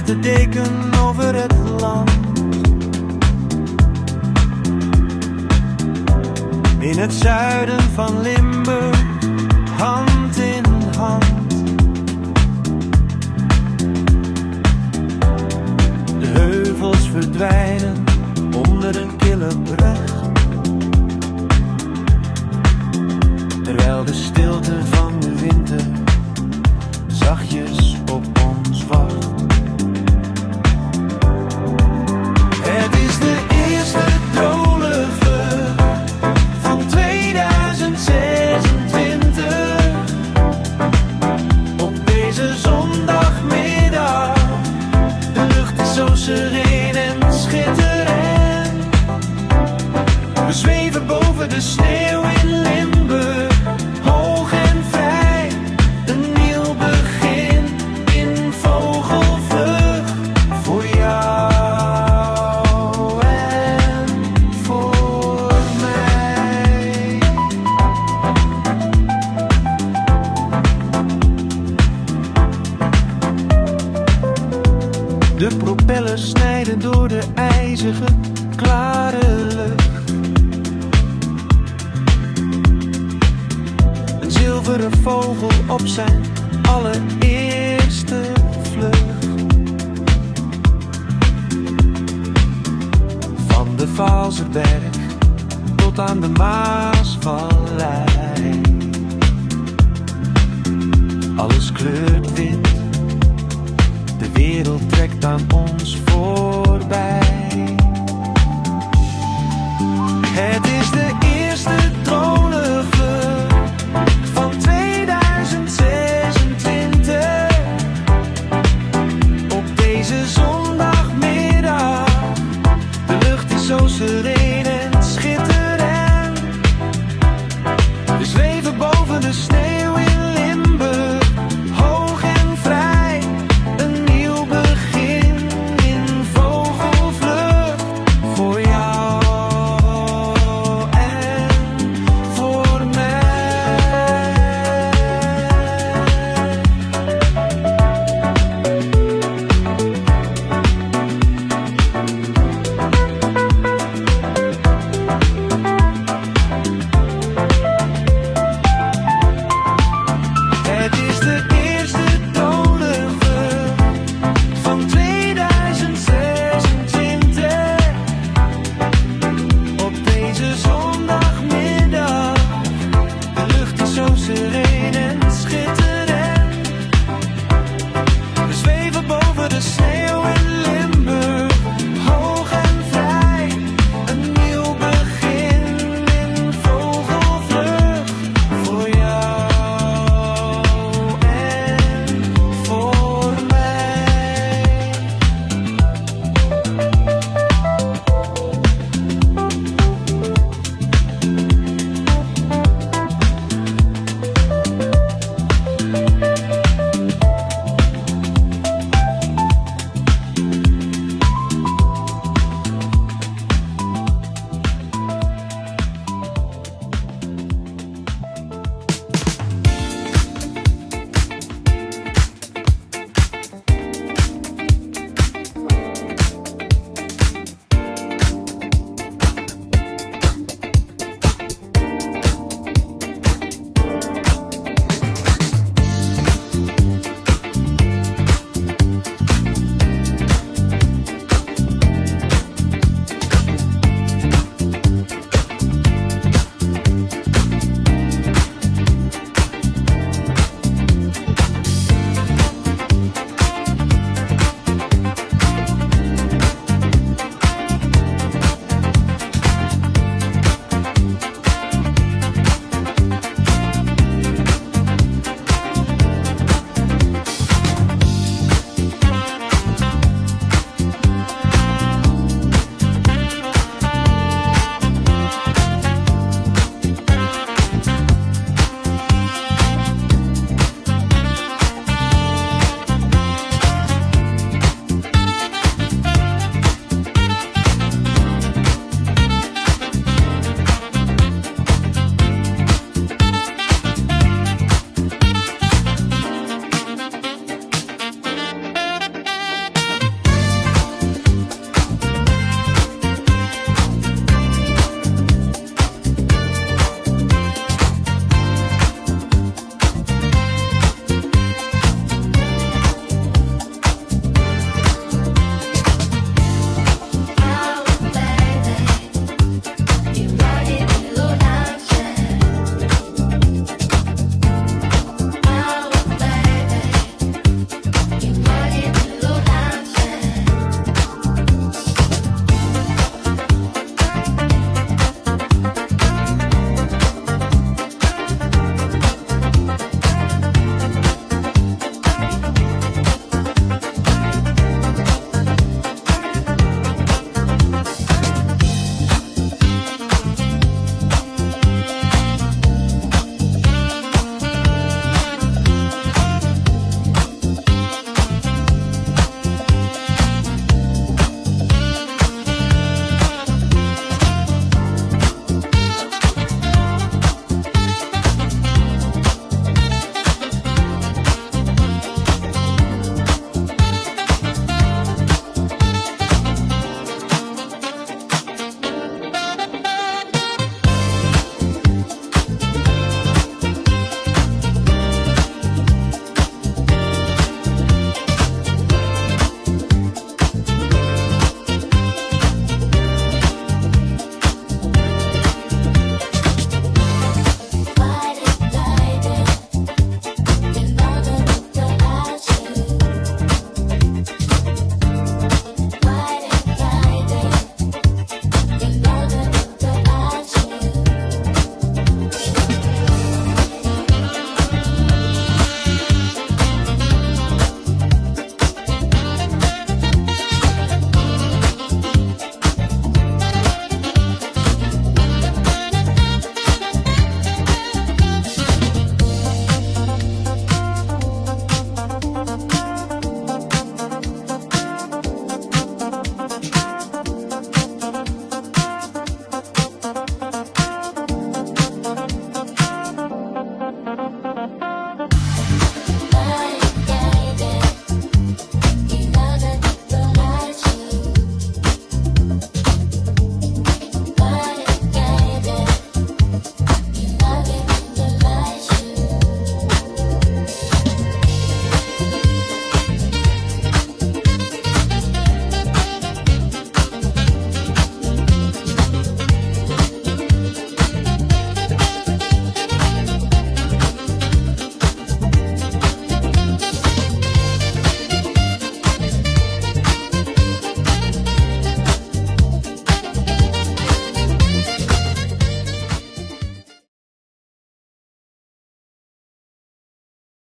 legt de deken over het land. In het zuiden van Limburg, hand in hand. De heuvels verdwijnen onder een kille brug, terwijl de stilte van de winter zachtjes op ons wacht. Het is de eerste dole vlucht van 2026. Op deze zondagmiddag, de lucht is zo sereen en schitterend. We zweven boven de sneeuw in Limburg, hoog en vrij, een nieuw begin in vogelvlucht. Voor jou en voor mij. De propellers snijden door de ijzige, klare lucht. Een zilveren vogel op zijn allereerste vlucht. Van de Vijlen tot aan de Maasvallei. Alles kleurt wit, de wereld trekt aan ons voorbij.